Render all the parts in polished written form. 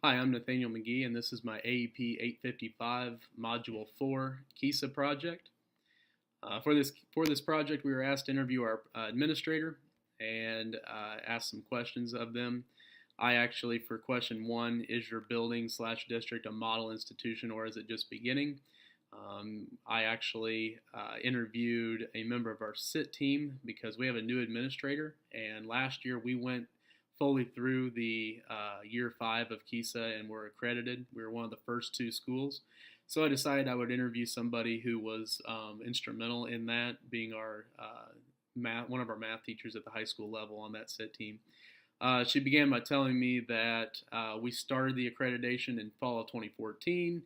Hi, I'm Nathaniel McGee, and this is my AEP855 Module 4 KESA project. For this project, we were asked to interview our administrator and ask some questions of them. I actually, for question 1, is your building slash district a model institution or is it just beginning? I actually interviewed a member of our SIT team because we have a new administrator, and last year we went fully through the year 5 of KESA and were accredited. We were one of the first 2 schools. So I decided I would interview somebody who was instrumental in that, being our one of our math teachers at the high school level on that SIT team. She began by telling me that we started the accreditation in fall of 2014.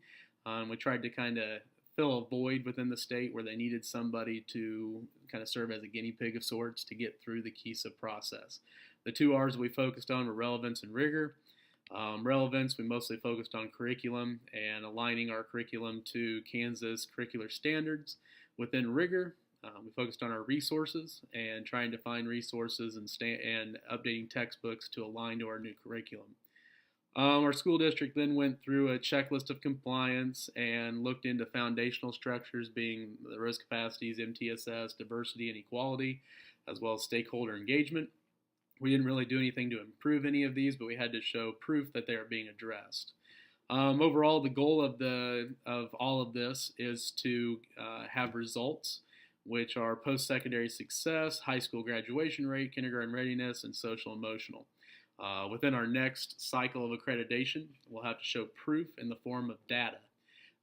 We tried to kind of fill a void within the state where they needed somebody to kind of serve as a guinea pig of sorts to get through the KESA process. The 2 R's we focused on were relevance and rigor. Relevance, we mostly focused on curriculum and aligning our curriculum to Kansas curricular standards. Within rigor, we focused on our resources and trying to find resources and updating textbooks to align to our new curriculum. Our school district then went through a checklist of compliance and looked into foundational structures being the risk capacities, MTSS, diversity and equality, as well as stakeholder engagement. We didn't really do anything to improve any of these, but we had to show proof that they are being addressed. Overall, the goal of all of this is to have results, which are post-secondary success, high school graduation rate, kindergarten readiness, and social emotional. Within our next cycle of accreditation, we'll have to show proof in the form of data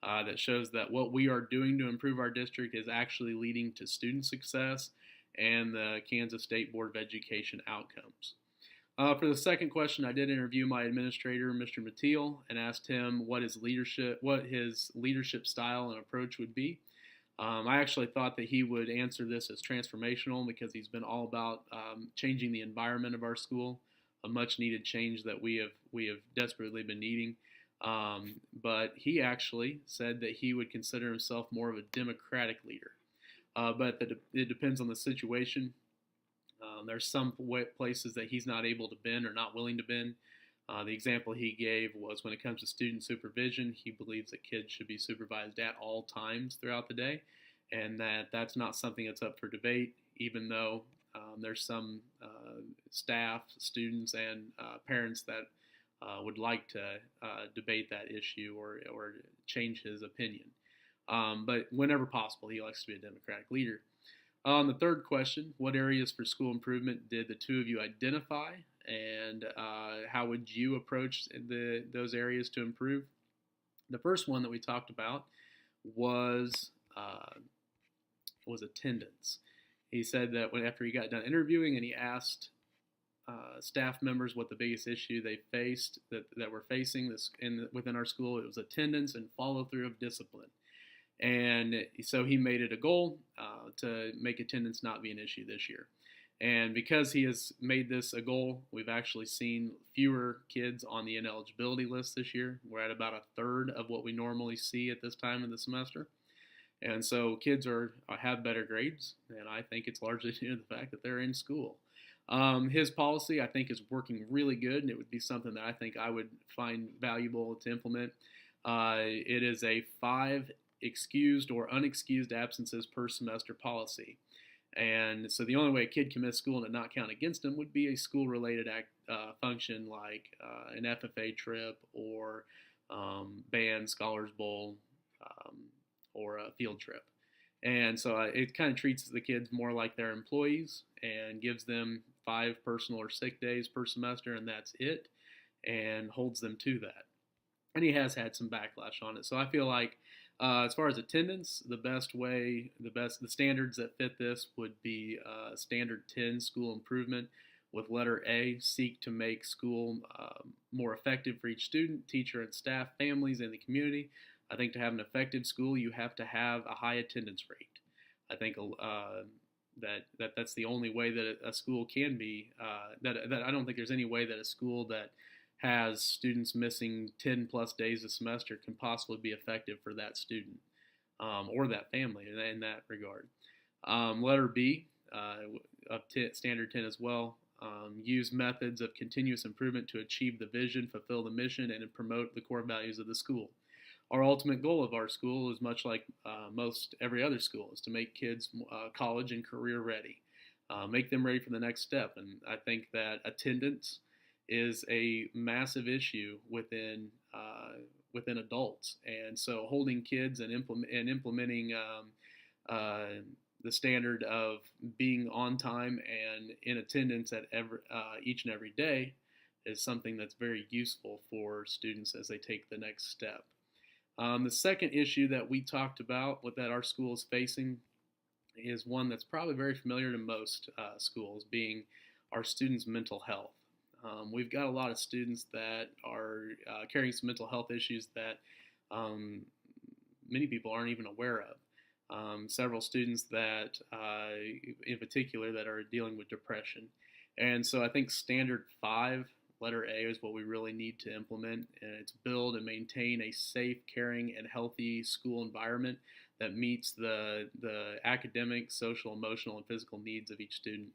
that shows that what we are doing to improve our district is actually leading to student success and the Kansas State Board of Education outcomes. For the second question, I did interview my administrator, Mr. Mateel, and asked him what his leadership style and approach would be. I actually thought that he would answer this as transformational because he's been all about changing the environment of our school, a much needed change that we have desperately been needing. But he actually said that he would consider himself more of a democratic leader. But it depends on the situation. There's some places that he's not able to bend or not willing to bend. The example he gave was when it comes to student supervision, he believes that kids should be supervised at all times throughout the day, and that's not something that's up for debate, even though there's some staff, students, and parents that would like to debate that issue or change his opinion. But whenever possible, he likes to be a democratic leader. On the third question, what areas for school improvement did the 2 of you identify, and how would you approach those areas to improve? The first one that we talked about was attendance. He said that after he got done interviewing and he asked staff members what the biggest issue they faced that were facing within our school, it was attendance and follow through of discipline. And so he made it a goal to make attendance not be an issue this year. And because he has made this a goal, we've actually seen fewer kids on the ineligibility list this year. We're at about a third of what we normally see at this time of the semester. And so kids have better grades, and I think it's largely due to the fact that they're in school. His policy, I think, is working really good, and it would be something that I think I would find valuable to implement. It is a 5 excused or unexcused absences per semester policy. And so the only way a kid can miss school and it not count against them would be a school-related function like an FFA trip or band, Scholars Bowl, or a field trip. And so it kind of treats the kids more like they're employees and gives them 5 personal or sick days per semester, and that's it, and holds them to that. And he has had some backlash on it. So I feel like as far as attendance, the standards that fit this would be Standard 10, school improvement, with letter A, seek to make school more effective for each student, teacher, and staff, families, and the community. I think to have an effective school, you have to have a high attendance rate. I think that's the only way that a school can be. That I don't think there's any way that a school that has students missing 10 plus days a semester can possibly be effective for that student or that family in that regard. Letter B of Standard 10 as well. use methods of continuous improvement to achieve the vision, fulfill the mission, and promote the core values of the school. Our ultimate goal of our school is much like most every other school, is to make kids college and career ready, make them ready for the next step. And I think that attendance is a massive issue within adults, and so holding kids and implementing the standard of being on time and in attendance at each and every day is something that's very useful for students as they take the next step. The second issue that we talked about that our school is facing is one that's probably very familiar to most schools, being our students' mental health. We've got a lot of students that are carrying some mental health issues that many people aren't even aware of. Several students that, in particular, that are dealing with depression. And so I think Standard 5, letter A, is what we really need to implement, and it's build and maintain a safe, caring, and healthy school environment that meets the academic, social, emotional, and physical needs of each student.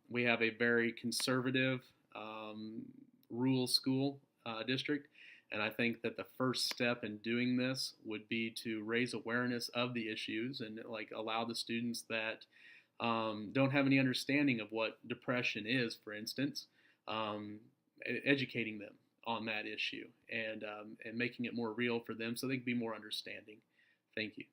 We have a very conservative rural school district, and I think that the first step in doing this would be to raise awareness of the issues and allow the students that don't have any understanding of what depression is, for instance, educating them on that issue and making it more real for them so they can be more understanding. Thank you.